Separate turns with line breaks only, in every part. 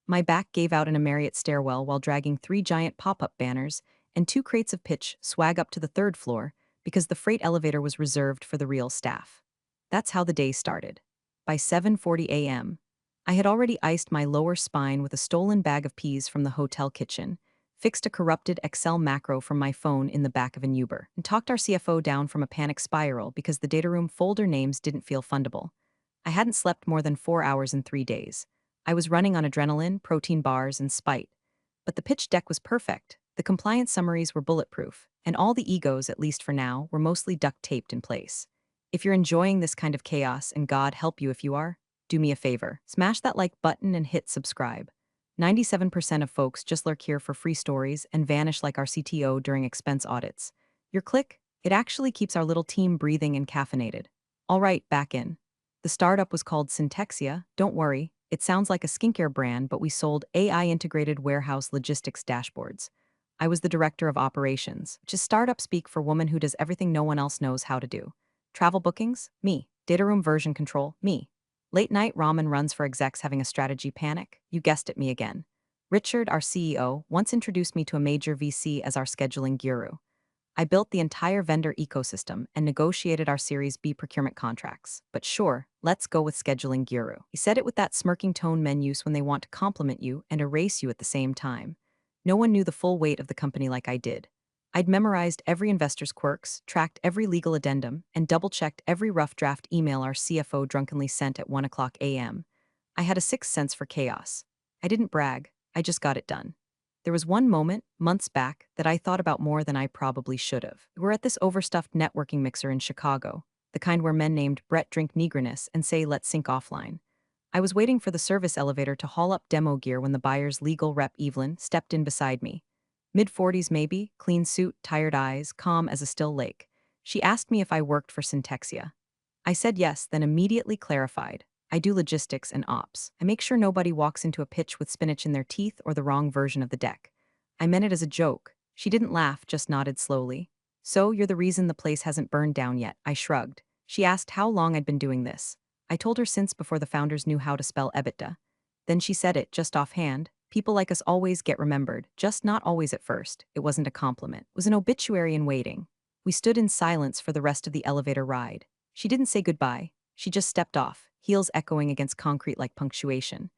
My back gave out in a Marriott stairwell while dragging three giant pop-up banners and two crates of pitch swag up to the third floor because the freight elevator was reserved for the real staff. That's how the day started. By 7:40 a.m., I had already iced my lower spine with a stolen bag of peas from the hotel kitchen, fixed a corrupted Excel macro from my phone in the back of an Uber, and talked our CFO down from a panic spiral because the data room folder names didn't feel fundable. I hadn't slept more than 4 hours in 3 days. I was running on adrenaline, protein bars, and spite. But the pitch deck was perfect. The compliance summaries were bulletproof, and all the egos, at least for now, were mostly duct taped in place. If you're enjoying this kind of chaos, and God help you if you are, do me a favor. Smash that like button and hit subscribe. 97% of folks just lurk here for free stories and vanish like our CTO during expense audits. Your click, it actually keeps our little team breathing and caffeinated. All right, back in. The startup was called Syntexia. Don't worry, it sounds like a skincare brand, but we sold AI-integrated warehouse logistics dashboards. I was the director of operations, which is startup speak for woman who does everything no one else knows how to do. Travel bookings? Me. Data room version control? Me. Late night ramen runs for execs having a strategy panic? You guessed it, me again. Richard, our CEO, once introduced me to a major VC as our scheduling guru. I built the entire vendor ecosystem and negotiated our Series B procurement contracts. But sure, let's go with scheduling guru. He said it with that smirking tone men use when they want to compliment you and erase you at the same time. No one knew the full weight of the company like I did. I'd memorized every investor's quirks, tracked every legal addendum, and double-checked every rough draft email our CFO drunkenly sent at 1 a.m. I had a sixth sense for chaos. I didn't brag, I just got it done. There was one moment, months back, that I thought about more than I probably should have. We're at this overstuffed networking mixer in Chicago, the kind where men named Brett drink Negriness and say let's sync offline. I was waiting for the service elevator to haul up demo gear when the buyer's legal rep Evelyn stepped in beside me. Mid-40s maybe, clean suit, tired eyes, calm as a still lake. She asked me if I worked for Syntexia. I said yes, then immediately clarified. I do logistics and ops. I make sure nobody walks into a pitch with spinach in their teeth or the wrong version of the deck. I meant it as a joke. She didn't laugh, just nodded slowly. So, you're the reason the place hasn't burned down yet, I shrugged. She asked how long I'd been doing this. I told her since before the founders knew how to spell EBITDA. Then she said it, just offhand. People like us always get remembered, just not always at first. It wasn't a compliment. It was an obituary in waiting. We stood in silence for the rest of the elevator ride. She didn't say goodbye. She just stepped off, heels echoing against concrete like punctuation.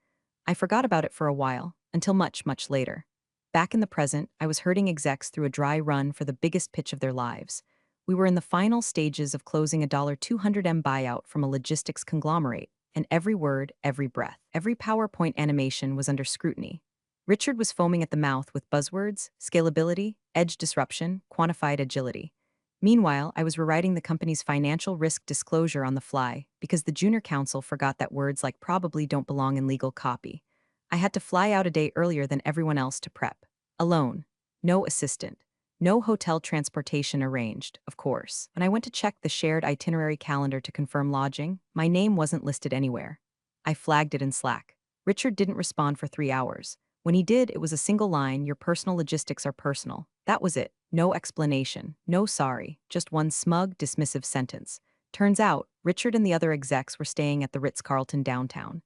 I forgot about it for a while, until much, much later. Back in the present, I was herding execs through a dry run for the biggest pitch of their lives. We were in the final stages of closing a $200M buyout from a logistics conglomerate, and every word, every breath, every PowerPoint animation was under scrutiny. Richard was foaming at the mouth with buzzwords, scalability, edge disruption, quantified agility. Meanwhile, I was rewriting the company's financial risk disclosure on the fly because the junior counsel forgot that words like probably don't belong in legal copy. I had to fly out a day earlier than everyone else to prep. Alone. No assistant. No hotel transportation arranged, of course. When I went to check the shared itinerary calendar to confirm lodging, my name wasn't listed anywhere. I flagged it in Slack. Richard didn't respond for 3 hours. When he did, it was a single line, your personal logistics are personal. That was it. No explanation. No sorry. Just one smug, dismissive sentence. Turns out, Richard and the other execs were staying at the Ritz-Carlton downtown.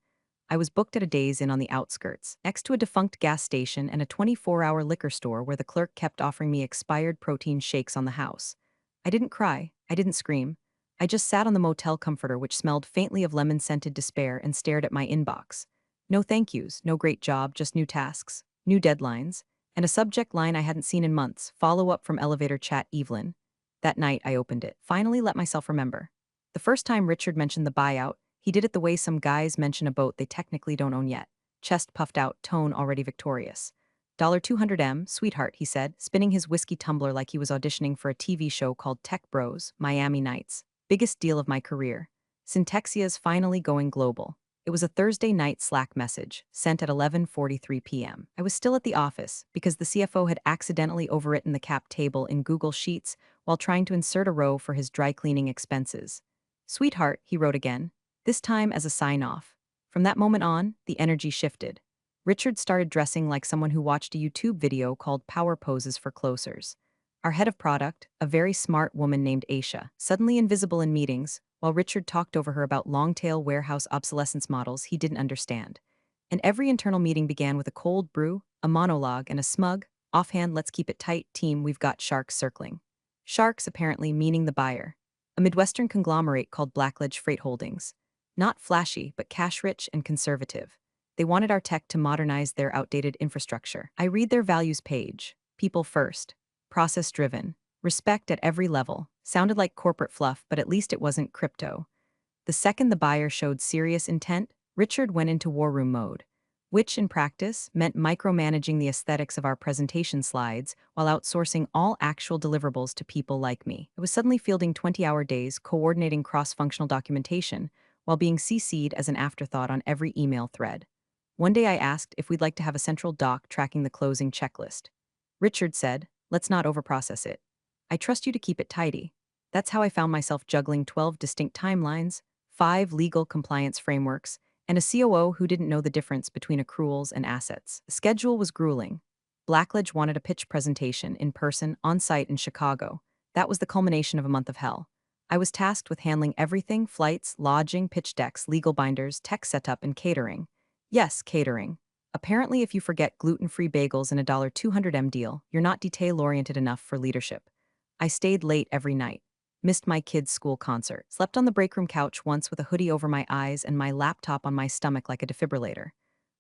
I was booked at a Days Inn on the outskirts, next to a defunct gas station and a 24-hour liquor store where the clerk kept offering me expired protein shakes on the house. I didn't cry. I didn't scream. I just sat on the motel comforter which smelled faintly of lemon-scented despair and stared at my inbox. No thank yous, no great job, just new tasks, new deadlines, and a subject line I hadn't seen in months, follow-up from elevator chat Evelyn. That night, I opened it, finally let myself remember. The first time Richard mentioned the buyout, he did it the way some guys mention a boat they technically don't own yet. Chest puffed out, tone already victorious. $200M, sweetheart, he said, spinning his whiskey tumbler like he was auditioning for a TV show called Tech Bros, Miami Nights. Biggest deal of my career. Syntexia's finally going global. It was a Thursday night Slack message, sent at 11:43 p.m. I was still at the office because the CFO had accidentally overwritten the cap table in Google Sheets while trying to insert a row for his dry cleaning expenses. Sweetheart, he wrote again, this time as a sign-off. From that moment on, the energy shifted. Richard started dressing like someone who watched a YouTube video called Power Poses for Closers. Our head of product, a very smart woman named Aisha, suddenly invisible in meetings, while Richard talked over her about long-tail warehouse obsolescence models he didn't understand. And every internal meeting began with a cold brew, a monologue, and a smug, offhand, let's keep it tight, team, we've got sharks circling. Sharks apparently meaning the buyer, a Midwestern conglomerate called Blackledge Freight Holdings. Not flashy, but cash-rich and conservative. They wanted our tech to modernize their outdated infrastructure. I read their values page. People first. Process-driven. Respect at every level. Sounded like corporate fluff, but at least it wasn't crypto. The second the buyer showed serious intent, Richard went into war room mode, which in practice meant micromanaging the aesthetics of our presentation slides while outsourcing all actual deliverables to people like me. I was suddenly fielding 20-hour days coordinating cross-functional documentation while being CC'd as an afterthought on every email thread. One day I asked if we'd like to have a central doc tracking the closing checklist. Richard said, let's not overprocess it. I trust you to keep it tidy. That's how I found myself juggling 12 distinct timelines, 5 legal compliance frameworks, and a COO who didn't know the difference between accruals and assets. The schedule was grueling. Blackledge wanted a pitch presentation in person, on-site in Chicago. That was the culmination of a month of hell. I was tasked with handling everything: flights, lodging, pitch decks, legal binders, tech setup, and catering. Yes, catering. Apparently, if you forget gluten-free bagels and a $200 deal, you're not detail-oriented enough for leadership. I stayed late every night. Missed my kids' school concert. Slept on the break room couch once with a hoodie over my eyes and my laptop on my stomach like a defibrillator.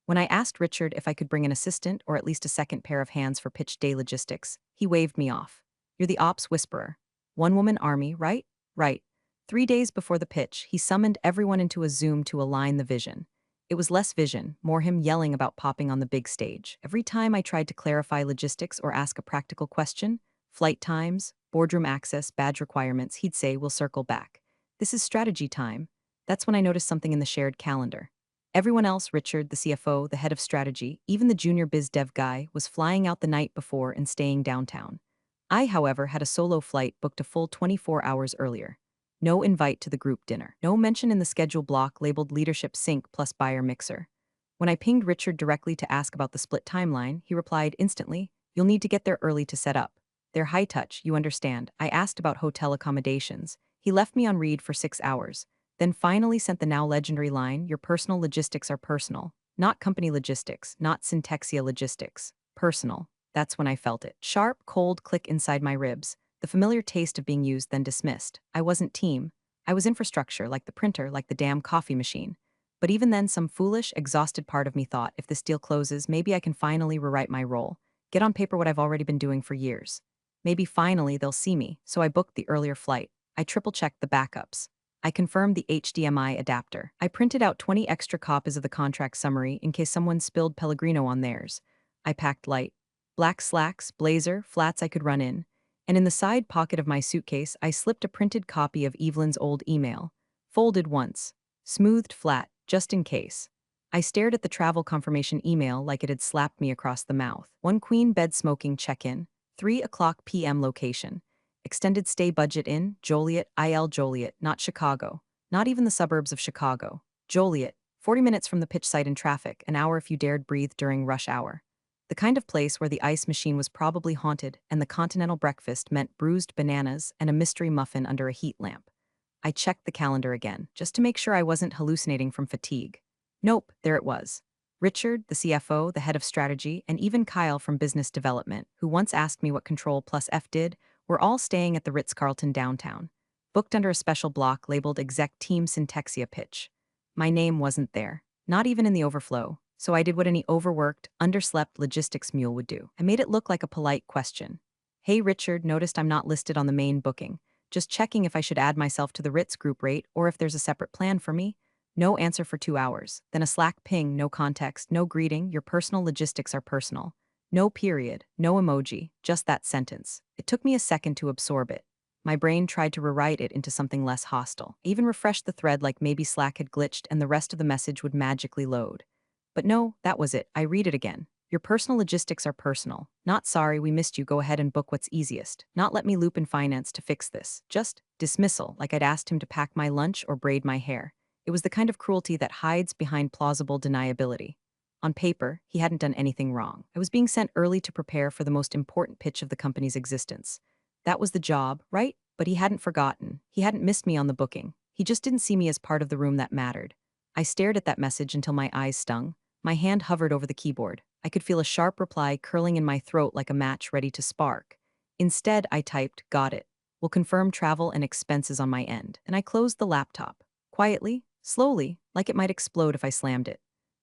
When I asked Richard if I could bring an assistant or at least a second pair of hands for pitch day logistics, he waved me off. You're the ops whisperer. One-woman army, right? Right. 3 days before the pitch, he summoned everyone into a Zoom to align the vision. It was less vision, more him yelling about popping on the big stage. Every time I tried to clarify logistics or ask a practical question, flight times, boardroom access, badge requirements, he'd say, we'll circle back. This is strategy time. That's when I noticed something in the shared calendar. Everyone else, Richard, the CFO, the head of strategy, even the junior biz dev guy, was flying out the night before and staying downtown. I, however, had a solo flight booked a full 24 hours earlier. No invite to the group dinner. No mention in the schedule block labeled Leadership Sync plus Buyer Mixer. When I pinged Richard directly to ask about the split timeline, he replied instantly, you'll need to get there early to set up. They're high touch, you understand. I asked about hotel accommodations. He left me on read for 6 hours, then finally sent the now legendary line, your personal logistics are personal. Not company logistics, not Syntexia logistics. Personal. That's when I felt it. Sharp, cold click inside my ribs. The familiar taste of being used, then dismissed. I wasn't team. I was infrastructure, like the printer, like the damn coffee machine. But even then, some foolish, exhausted part of me thought, if this deal closes, maybe I can finally rewrite my role. Get on paper what I've already been doing for years. Maybe finally they'll see me, so I booked the earlier flight. I triple-checked the backups. I confirmed the HDMI adapter. I printed out 20 extra copies of the contract summary in case someone spilled Pellegrino on theirs. I packed light. Black slacks, blazer, flats I could run in. And in the side pocket of my suitcase, I slipped a printed copy of Evelyn's old email. Folded once. Smoothed flat, just in case. I stared at the travel confirmation email like it had slapped me across the mouth. One queen bed smoking check-in, 3:00 p.m. location. Extended stay budget in, Joliet, IL Joliet, not Chicago. Not even the suburbs of Chicago. Joliet, 40 minutes from the pitch site in traffic, an hour if you dared breathe during rush hour. The kind of place where the ice machine was probably haunted and the continental breakfast meant bruised bananas and a mystery muffin under a heat lamp. I checked the calendar again, just to make sure I wasn't hallucinating from fatigue. Nope, there it was. Richard, the CFO, the head of strategy, and even Kyle from business development, who once asked me what Control plus F did, were all staying at the Ritz-Carlton downtown, booked under a special block labeled Exec Team Syntexia Pitch. My name wasn't there, not even in the overflow, so I did what any overworked, underslept logistics mule would do. I made it look like a polite question. Hey Richard, noticed I'm not listed on the main booking. Just checking if I should add myself to the Ritz group rate or if there's a separate plan for me. No answer for 2 hours. Then a Slack ping, no context, no greeting, your personal logistics are personal. No period, no emoji, just that sentence. It took me a second to absorb it. My brain tried to rewrite it into something less hostile. I even refreshed the thread like maybe Slack had glitched and the rest of the message would magically load. But no, that was it. I read it again. Your personal logistics are personal. Not sorry, we missed you, go ahead and book what's easiest. Not let me loop in finance to fix this. Just dismissal, like I'd asked him to pack my lunch or braid my hair. It was the kind of cruelty that hides behind plausible deniability. On paper, he hadn't done anything wrong. I was being sent early to prepare for the most important pitch of the company's existence. That was the job, right? But he hadn't forgotten. He hadn't missed me on the booking. He just didn't see me as part of the room that mattered. I stared at that message until my eyes stung. My hand hovered over the keyboard. I could feel a sharp reply curling in my throat like a match ready to spark. Instead, I typed, "Got it. Will confirm travel and expenses on my end." And I closed the laptop. Quietly, slowly, like it might explode if I slammed it.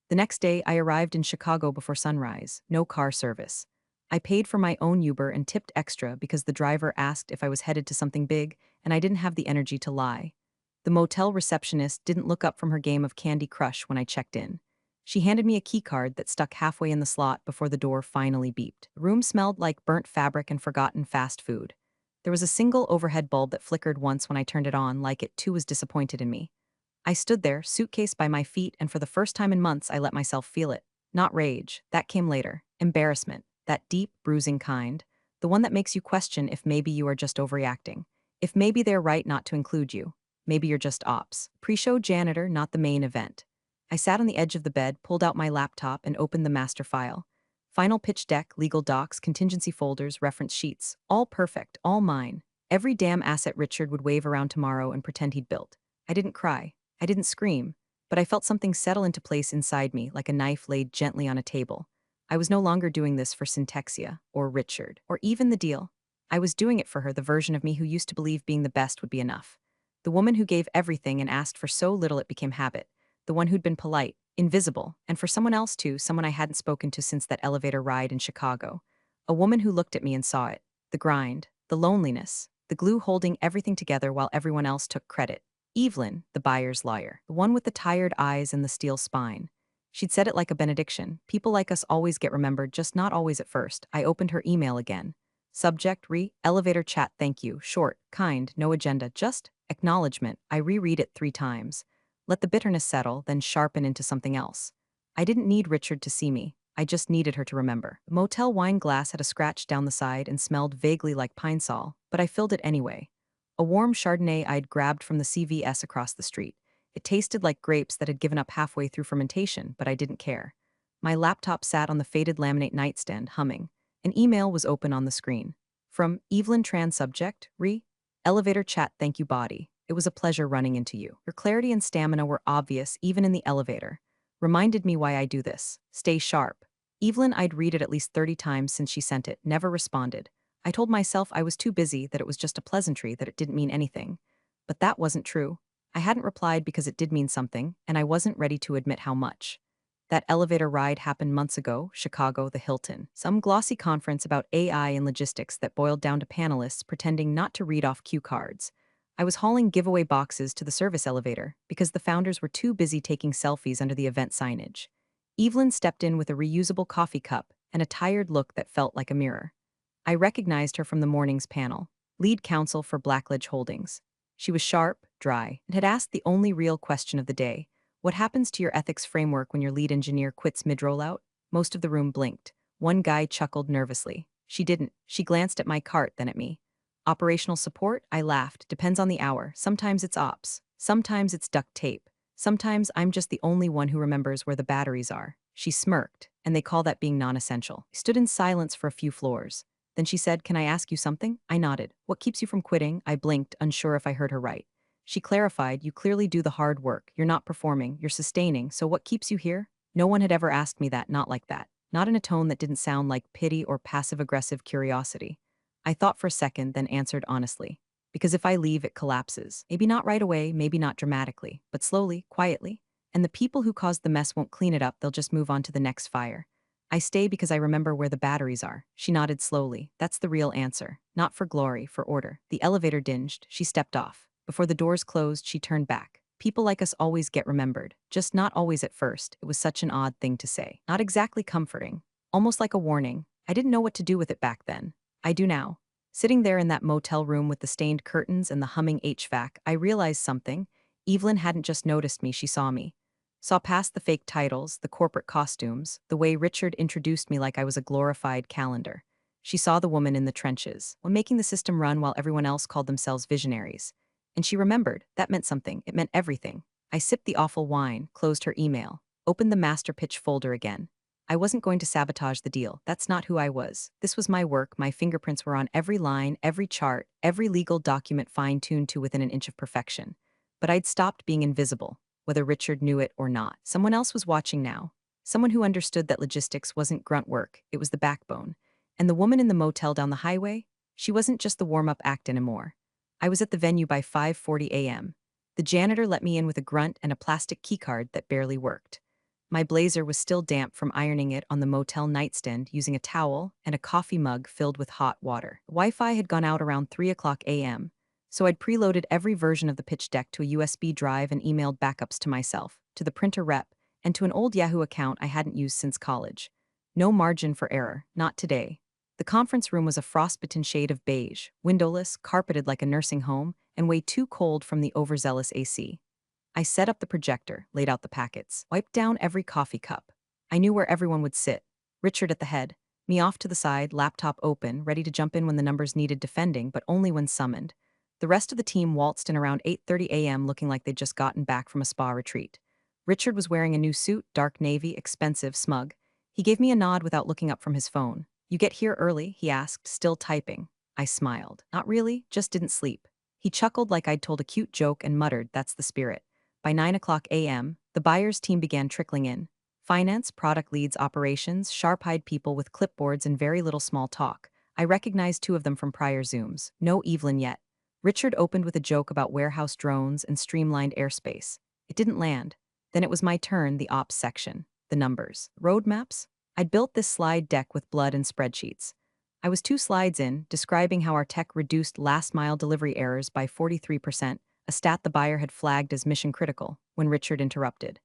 The next day, I arrived in Chicago before sunrise. No car service. I paid for my own Uber and tipped extra because the driver asked if I was headed to something big, and I didn't have the energy to lie. The motel receptionist didn't look up from her game of Candy Crush when I checked in. She handed me a key card that stuck halfway in the slot before the door finally beeped. The room smelled like burnt fabric and forgotten fast food. There was a single overhead bulb that flickered once when I turned it on, like it too was disappointed in me. I stood there, suitcase by my feet, and for the first time in months, I let myself feel it. Not rage, that came later. Embarrassment, that deep, bruising kind. The one that makes you question if maybe you are just overreacting. If maybe they're right not to include you. Maybe you're just ops. Pre-show janitor, not the main event. I sat on the edge of the bed, pulled out my laptop, and opened the master file. Final pitch deck, legal docs, contingency folders, reference sheets. All perfect, all mine. Every damn asset Richard would wave around tomorrow and pretend he'd built. I didn't cry. I didn't scream, but I felt something settle into place inside me like a knife laid gently on a table. I was no longer doing this for Syntexia, or Richard, or even the deal. I was doing it for her, the version of me who used to believe being the best would be enough. The woman who gave everything and asked for so little it became habit. The one who'd been polite, invisible, and for someone else too, someone I hadn't spoken to since that elevator ride in Chicago. A woman who looked at me and saw it. The grind, the loneliness, the glue holding everything together while everyone else took credit. Evelyn, the buyer's lawyer, the one with the tired eyes and the steel spine. She'd said it like a benediction. People like us always get remembered, just not always at first. I opened her email again. Subject, elevator chat, thank you. Short, kind, no agenda, just acknowledgement. I reread it 3 times. Let the bitterness settle, then sharpen into something else. I didn't need Richard to see me. I just needed her to remember. The motel wine glass had a scratch down the side and smelled vaguely like pine sol, but I filled it anyway. A warm Chardonnay I'd grabbed from the CVS across the street. It tasted like grapes that had given up halfway through fermentation, but I didn't care. My laptop sat on the faded laminate nightstand, humming. An email was open on the screen. From Evelyn Tran, subject, elevator chat, thank you body. It was a pleasure running into you. Your clarity and stamina were obvious even in the elevator. Reminded me why I do this. Stay sharp. Evelyn, I'd read it at least 30 times since she sent it, never responded. I told myself I was too busy, that it was just a pleasantry, that it didn't mean anything. But that wasn't true. I hadn't replied because it did mean something, and I wasn't ready to admit how much. That elevator ride happened months ago, Chicago, the Hilton. Some glossy conference about AI and logistics that boiled down to panelists pretending not to read off cue cards. I was hauling giveaway boxes to the service elevator because the founders were too busy taking selfies under the event signage. Evelyn stepped in with a reusable coffee cup and a tired look that felt like a mirror. I recognized her from the morning's panel, lead counsel for Blackledge Holdings. She was sharp, dry, and had asked the only real question of the day. What happens to your ethics framework when your lead engineer quits mid-rollout? Most of the room blinked. One guy chuckled nervously. She didn't. She glanced at my cart, then at me. Operational support? I laughed. Depends on the hour. Sometimes it's ops. Sometimes it's duct tape. Sometimes I'm just the only one who remembers where the batteries are. She smirked, and they call that being non-essential. I stood in silence for a few floors. Then she said, "Can I ask you something?" I nodded. "What keeps you from quitting?" I blinked, unsure if I heard her right. She clarified, "You clearly do the hard work. You're not performing, you're sustaining, so what keeps you here?" No one had ever asked me that, not like that. Not in a tone that didn't sound like pity or passive-aggressive curiosity. I thought for a second, then answered honestly. Because if I leave, it collapses. Maybe not right away, maybe not dramatically, but slowly, quietly. And the people who caused the mess won't clean it up, they'll just move on to the next fire. I stay because I remember where the batteries are. She nodded slowly. That's the real answer. Not for glory, for order. The elevator dinged. She stepped off. Before the doors closed, she turned back. People like us always get remembered. Just not always at first. It was such an odd thing to say. Not exactly comforting. Almost like a warning. I didn't know what to do with it back then. I do now. Sitting there in that motel room with the stained curtains and the humming HVAC, I realized something. Evelyn hadn't just noticed me, she saw me. Saw past the fake titles, the corporate costumes, the way Richard introduced me like I was a glorified calendar. She saw the woman in the trenches, one making the system run while everyone else called themselves visionaries. And she remembered. That meant something. It meant everything. I sipped the awful wine, closed her email, opened the master pitch folder again. I wasn't going to sabotage the deal. That's not who I was. This was my work. My fingerprints were on every line, every chart, every legal document fine-tuned to within an inch of perfection. But I'd stopped being invisible. Whether Richard knew it or not. Someone else was watching now. Someone who understood that logistics wasn't grunt work, it was the backbone. And the woman in the motel down the highway? She wasn't just the warm-up act anymore. I was at the venue by 5:40 a.m. The janitor let me in with a grunt and a plastic keycard that barely worked. My blazer was still damp from ironing it on the motel nightstand using a towel and a coffee mug filled with hot water. Wi-Fi had gone out around 3 o'clock a.m., so I'd preloaded every version of the pitch deck to a USB drive and emailed backups to myself, to the printer rep, and to an old Yahoo account I hadn't used since college. No margin for error, not today. The conference room was a frostbitten shade of beige, windowless, carpeted like a nursing home, and way too cold from the overzealous AC. I set up the projector, laid out the packets, wiped down every coffee cup. I knew where everyone would sit. Richard at the head, me off to the side, laptop open, ready to jump in when the numbers needed defending, but only when summoned. The rest of the team waltzed in around 8:30 a.m. looking like they'd just gotten back from a spa retreat. Richard was wearing a new suit, dark navy, expensive, smug. He gave me a nod without looking up from his phone. "You get here early?" he asked, still typing. I smiled. "Not really, just didn't sleep." He chuckled like I'd told a cute joke and muttered, "That's the spirit." By 9 o'clock a.m., the buyer's team began trickling in. Finance, product leads, operations, sharp-eyed people with clipboards and very little small talk. I recognized two of them from prior Zooms. No Evelyn yet. Richard opened with a joke about warehouse drones and streamlined airspace. It didn't land. Then it was my turn, the ops section. The numbers. Roadmaps? I'd built this slide deck with blood and spreadsheets. I was 2 slides in, describing how our tech reduced last-mile delivery errors by 43%, a stat the buyer had flagged as mission critical, when Richard interrupted.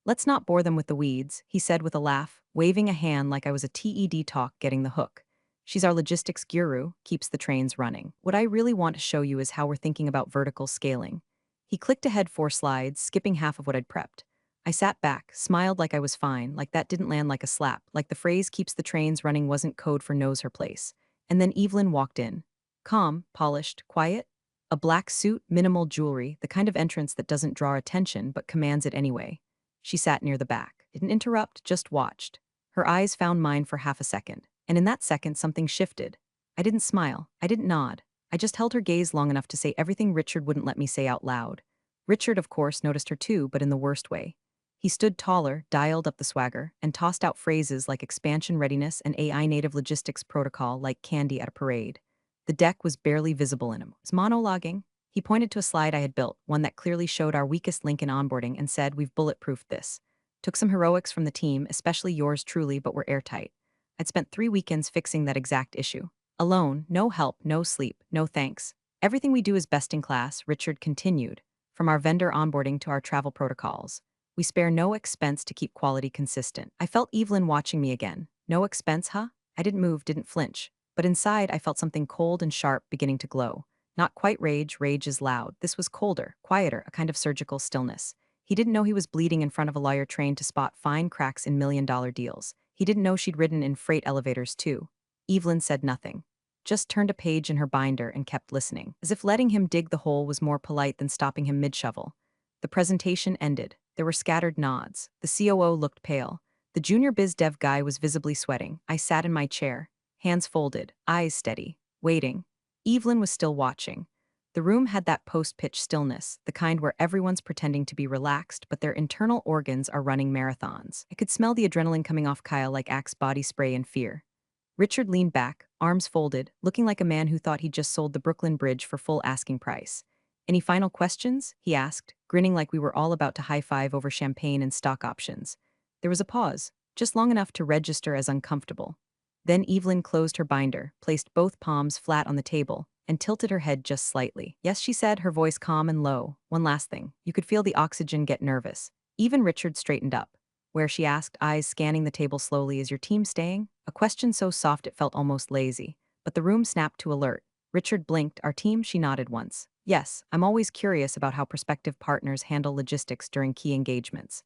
"Let's not bore them with the weeds," he said with a laugh, waving a hand like I was a TED talk getting the hook. "She's our logistics guru, keeps the trains running. What I really want to show you is how we're thinking about vertical scaling." He clicked ahead 4 slides, skipping half of what I'd prepped. I sat back, smiled like I was fine, like that didn't land like a slap, like the phrase "keeps the trains running" wasn't code for knows her place. And then Evelyn walked in. Calm, polished, quiet. A black suit, minimal jewelry, the kind of entrance that doesn't draw attention but commands it anyway. She sat near the back. Didn't interrupt, just watched. Her eyes found mine for half a second. And in that second, something shifted. I didn't smile. I didn't nod. I just held her gaze long enough to say everything Richard wouldn't let me say out loud. Richard, of course, noticed her too, but in the worst way. He stood taller, dialed up the swagger, and tossed out phrases like expansion readiness and AI native logistics protocol like candy at a parade. The deck was barely visible in him. He was monologuing. He pointed to a slide I had built, one that clearly showed our weakest link in onboarding, and said, "We've bulletproofed this. Took some heroics from the team, especially yours truly, but we're airtight. I'd spent 3 weekends fixing that exact issue. Alone, no help, no sleep, no thanks. Everything we do is best in class," Richard continued, "from our vendor onboarding to our travel protocols. We spare no expense to keep quality consistent." I felt Evelyn watching me again. No expense, huh? I didn't move, didn't flinch. But inside, I felt something cold and sharp beginning to glow. Not quite rage, rage is loud. This was colder, quieter, a kind of surgical stillness. He didn't know he was bleeding in front of a lawyer trained to spot fine cracks in million-dollar deals. He didn't know she'd ridden in freight elevators too. Evelyn said nothing. Just turned a page in her binder and kept listening, as if letting him dig the hole was more polite than stopping him mid-shovel. The presentation ended. There were scattered nods. The COO looked pale. The junior biz dev guy was visibly sweating. I sat in my chair, hands folded, eyes steady, waiting. Evelyn was still watching. The room had that post-pitch stillness, the kind where everyone's pretending to be relaxed, but their internal organs are running marathons. I could smell the adrenaline coming off Kyle like Axe body spray in fear. Richard leaned back, arms folded, looking like a man who thought he'd just sold the Brooklyn Bridge for full asking price. "Any final questions?" he asked, grinning like we were all about to high-five over champagne and stock options. There was a pause, just long enough to register as uncomfortable. Then Evelyn closed her binder, placed both palms flat on the table, and tilted her head just slightly. "Yes," she said, her voice calm and low. "One last thing." You could feel the oxygen get nervous. Even Richard straightened up. "Where?" she asked, eyes scanning the table slowly. "Is your team staying?" A question so soft it felt almost lazy. But the room snapped to alert. Richard blinked. "Our team?" She nodded once. "Yes, I'm always curious about how prospective partners handle logistics during key engagements."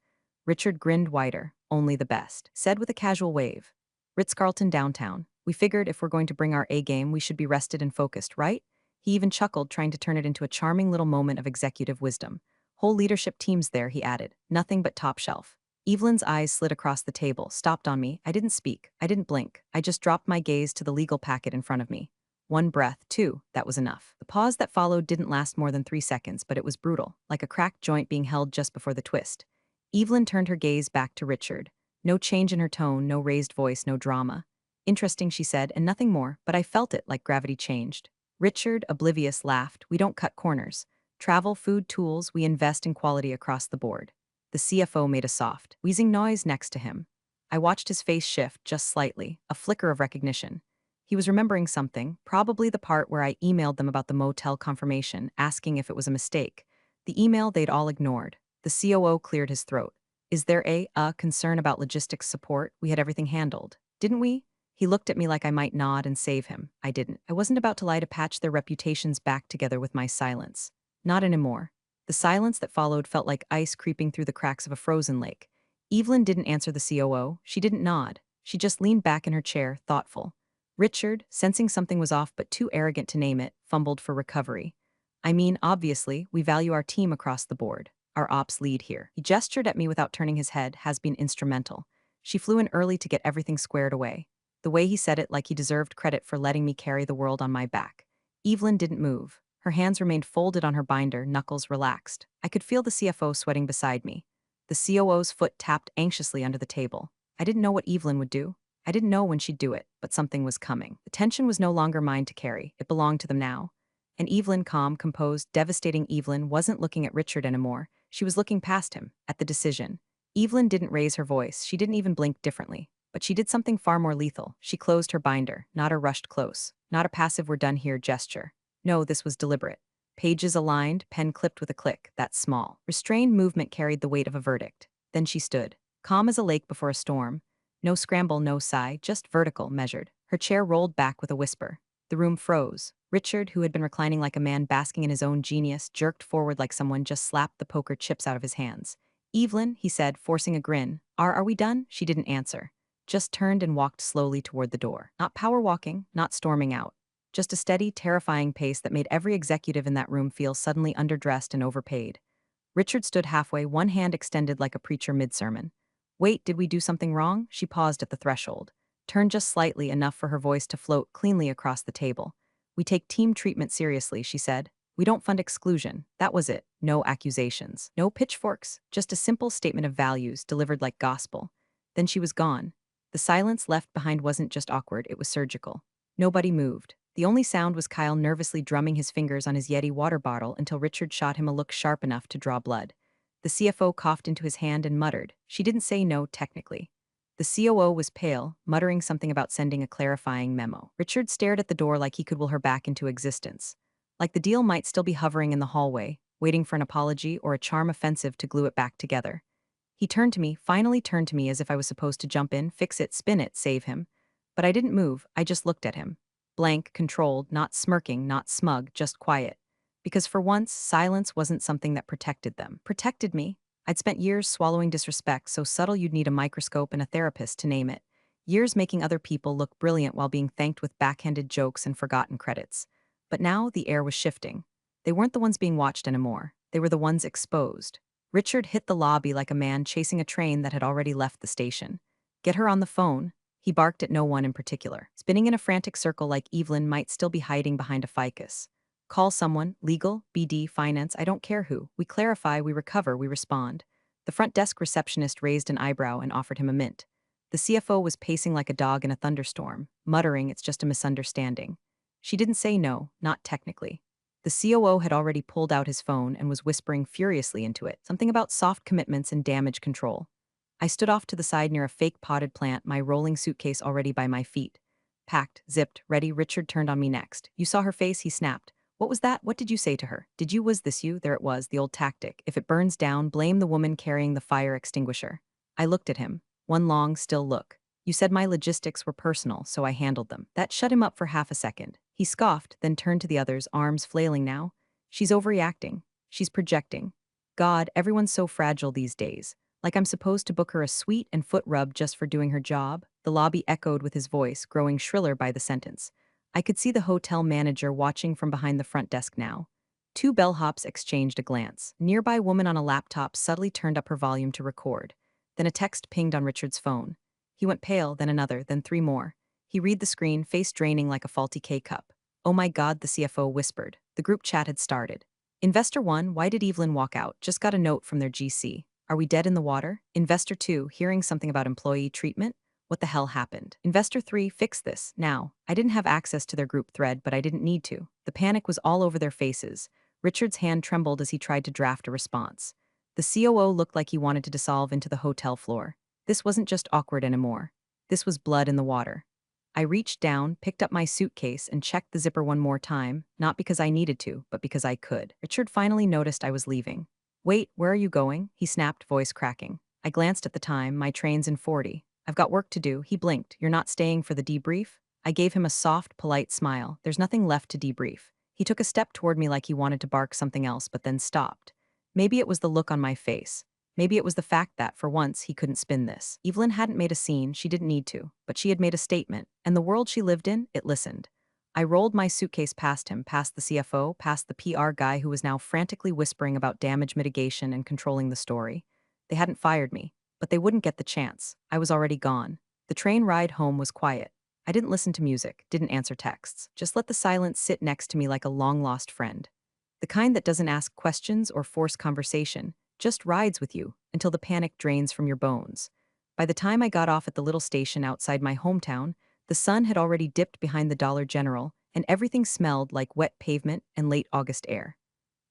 Richard grinned wider. "Only the best," said with a casual wave. "Ritz-Carlton downtown. We figured if we're going to bring our A-game, we should be rested and focused, right?" He even chuckled, trying to turn it into a charming little moment of executive wisdom. "Whole leadership teams there," he added. "Nothing but top shelf." Evelyn's eyes slid across the table, stopped on me. I didn't speak. I didn't blink. I just dropped my gaze to the legal packet in front of me. One breath, two, that was enough. The pause that followed didn't last more than 3 seconds, but it was brutal, like a cracked joint being held just before the twist. Evelyn turned her gaze back to Richard. No change in her tone, no raised voice, no drama. Interesting, she said, and nothing more, but I felt it like gravity changed. Richard, oblivious, laughed. We don't cut corners. Travel, food, tools, we invest in quality across the board. The CFO made a soft, wheezing noise next to him. I watched his face shift just slightly, a flicker of recognition. He was remembering something, probably the part where I emailed them about the motel confirmation, asking if it was a mistake. The email they'd all ignored. The COO cleared his throat. Is there a concern about logistics support? We had everything handled. Didn't we? He looked at me like I might nod and save him. I didn't. I wasn't about to lie to patch their reputations back together with my silence. Not anymore. The silence that followed felt like ice creeping through the cracks of a frozen lake. Evelyn didn't answer the COO. She didn't nod. She just leaned back in her chair, thoughtful. Richard, sensing something was off but too arrogant to name it, fumbled for recovery. I mean, obviously, we value our team across the board. Our ops lead here. He gestured at me without turning his head, has been instrumental. She flew in early to get everything squared away. The way he said it like he deserved credit for letting me carry the world on my back. Evelyn didn't move. Her hands remained folded on her binder, knuckles relaxed. I could feel the CFO sweating beside me. The COO's foot tapped anxiously under the table. I didn't know what Evelyn would do. I didn't know when she'd do it, but something was coming. The tension was no longer mine to carry. It belonged to them now. And Evelyn, calm, composed, devastating Evelyn, wasn't looking at Richard anymore. She was looking past him, at the decision. Evelyn didn't raise her voice. She didn't even blink differently. But she did something far more lethal. She closed her binder, not a rushed close, not a passive we're done here gesture. No, this was deliberate. Pages aligned, pen clipped with a click, that small. Restrained movement carried the weight of a verdict. Then she stood, calm as a lake before a storm. No scramble, no sigh, just vertical, measured. Her chair rolled back with a whisper. The room froze. Richard, who had been reclining like a man basking in his own genius, jerked forward like someone just slapped the poker chips out of his hands. Evelyn, he said, forcing a grin. Are we done? She didn't answer. Just turned and walked slowly toward the door. Not power walking, not storming out. Just a steady, terrifying pace that made every executive in that room feel suddenly underdressed and overpaid. Richard stood halfway, one hand extended like a preacher mid-sermon. Wait, did we do something wrong? She paused at the threshold. Turned just slightly, enough for her voice to float cleanly across the table. We take team treatment seriously, she said. We don't fund exclusion. That was it. No accusations. No pitchforks. Just a simple statement of values delivered like gospel. Then she was gone. The silence left behind wasn't just awkward, it was surgical. Nobody moved. The only sound was Kyle nervously drumming his fingers on his Yeti water bottle until Richard shot him a look sharp enough to draw blood. The CFO coughed into his hand and muttered. She didn't say no, technically. The COO was pale, muttering something about sending a clarifying memo. Richard stared at the door like he could will her back into existence. Like the deal might still be hovering in the hallway, waiting for an apology or a charm offensive to glue it back together. He turned to me, finally turned to me as if I was supposed to jump in, fix it, spin it, save him. But I didn't move, I just looked at him. Blank, controlled, not smirking, not smug, just quiet. Because for once, silence wasn't something that protected them. Protected me. I'd spent years swallowing disrespect so subtle you'd need a microscope and a therapist to name it. Years making other people look brilliant while being thanked with backhanded jokes and forgotten credits. But now the air was shifting. They weren't the ones being watched anymore. They were the ones exposed. Richard hit the lobby like a man chasing a train that had already left the station. Get her on the phone. He barked at no one in particular, spinning in a frantic circle like Evelyn might still be hiding behind a ficus. Call someone, legal, BD, finance, I don't care who. We clarify, we recover, we respond. The front desk receptionist raised an eyebrow and offered him a mint. The CFO was pacing like a dog in a thunderstorm, muttering it's just a misunderstanding. She didn't say no, not technically. The COO had already pulled out his phone and was whispering furiously into it, something about soft commitments and damage control. I stood off to the side near a fake potted plant, my rolling suitcase already by my feet. Packed, zipped, ready. Richard turned on me next. You saw her face, he snapped. What was that? What did you say to her? Did you, was this you? There it was, the old tactic. If it burns down, blame the woman carrying the fire extinguisher. I looked at him. One long, still look. You said my logistics were personal, so I handled them. That shut him up for half a second. He scoffed, then turned to the others, arms flailing now. She's overreacting. She's projecting. God, everyone's so fragile these days. Like I'm supposed to book her a sweet and foot rub just for doing her job? The lobby echoed with his voice, growing shriller by the sentence. I could see the hotel manager watching from behind the front desk now. Two bellhops exchanged a glance. Nearby woman on a laptop subtly turned up her volume to record. Then a text pinged on Richard's phone. He went pale, then another, then three more. He read the screen, face draining like a faulty K-cup. Oh my God, the CFO whispered. The group chat had started. Investor 1, why did Evelyn walk out? Just got a note from their GC. Are we dead in the water? Investor 2, hearing something about employee treatment? What the hell happened? Investor 3, fix this, now. I didn't have access to their group thread, but I didn't need to. The panic was all over their faces. Richard's hand trembled as he tried to draft a response. The COO looked like he wanted to dissolve into the hotel floor. This wasn't just awkward anymore. This was blood in the water. I reached down, picked up my suitcase, and checked the zipper one more time, not because I needed to, but because I could. Richard finally noticed I was leaving. Wait, where are you going? He snapped, voice cracking. I glanced at the time, my train's in 40. I've got work to do. He blinked. You're not staying for the debrief? I gave him a soft, polite smile. There's nothing left to debrief. He took a step toward me like he wanted to bark something else, but then stopped. Maybe it was the look on my face. Maybe it was the fact that, for once, he couldn't spin this. Evelyn hadn't made a scene, she didn't need to, but she had made a statement, and the world she lived in, it listened. I rolled my suitcase past him, past the CFO, past the PR guy who was now frantically whispering about damage mitigation and controlling the story. They hadn't fired me, but they wouldn't get the chance. I was already gone. The train ride home was quiet. I didn't listen to music, didn't answer texts, just let the silence sit next to me like a long-lost friend. The kind that doesn't ask questions or force conversation, just rides with you until the panic drains from your bones. By the time I got off at the little station outside my hometown, the sun had already dipped behind the Dollar General, and everything smelled like wet pavement and late August air.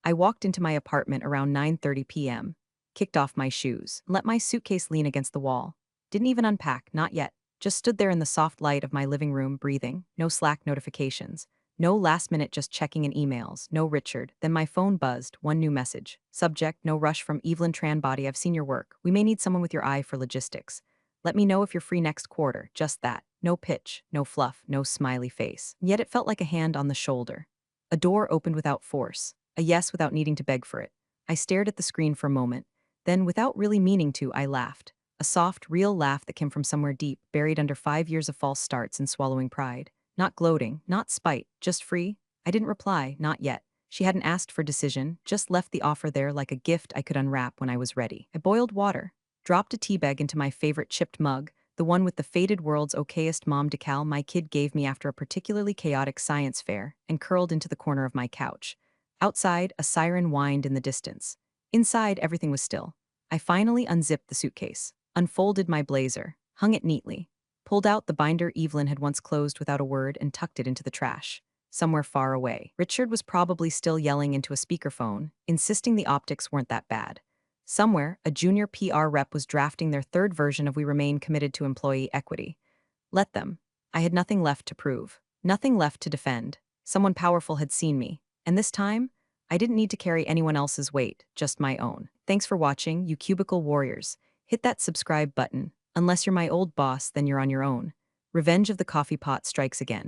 I walked into my apartment around 9:30 p.m., kicked off my shoes, and let my suitcase lean against the wall. Didn't even unpack, not yet. Just stood there in the soft light of my living room, breathing, no Slack notifications. No last minute just checking in emails, no Richard. Then my phone buzzed, one new message. Subject, no rush from Evelyn Tranbody, I've seen your work. We may need someone with your eye for logistics. Let me know if you're free next quarter, just that. No pitch, no fluff, no smiley face. Yet it felt like a hand on the shoulder. A door opened without force, a yes without needing to beg for it. I stared at the screen for a moment. Then, without really meaning to, I laughed. A soft, real laugh that came from somewhere deep, buried under 5 years of false starts and swallowing pride. Not gloating, not spite, just free. I didn't reply, not yet. She hadn't asked for decision, just left the offer there like a gift I could unwrap when I was ready. I boiled water, dropped a tea bag into my favorite chipped mug, the one with the faded world's okayest mom decal my kid gave me after a particularly chaotic science fair, and curled into the corner of my couch. Outside, a siren whined in the distance. Inside, everything was still. I finally unzipped the suitcase, unfolded my blazer, hung it neatly, pulled out the binder Evelyn had once closed without a word and tucked it into the trash, somewhere far away. Richard was probably still yelling into a speakerphone, insisting the optics weren't that bad. Somewhere, a junior PR rep was drafting their third version of We Remain Committed to Employee Equity. Let them. I had nothing left to prove, nothing left to defend. Someone powerful had seen me, and this time, I didn't need to carry anyone else's weight, just my own. Thanks for watching, you cubicle warriors. Hit that subscribe button. Unless you're my old boss, then you're on your own. Revenge of the coffee pot strikes again.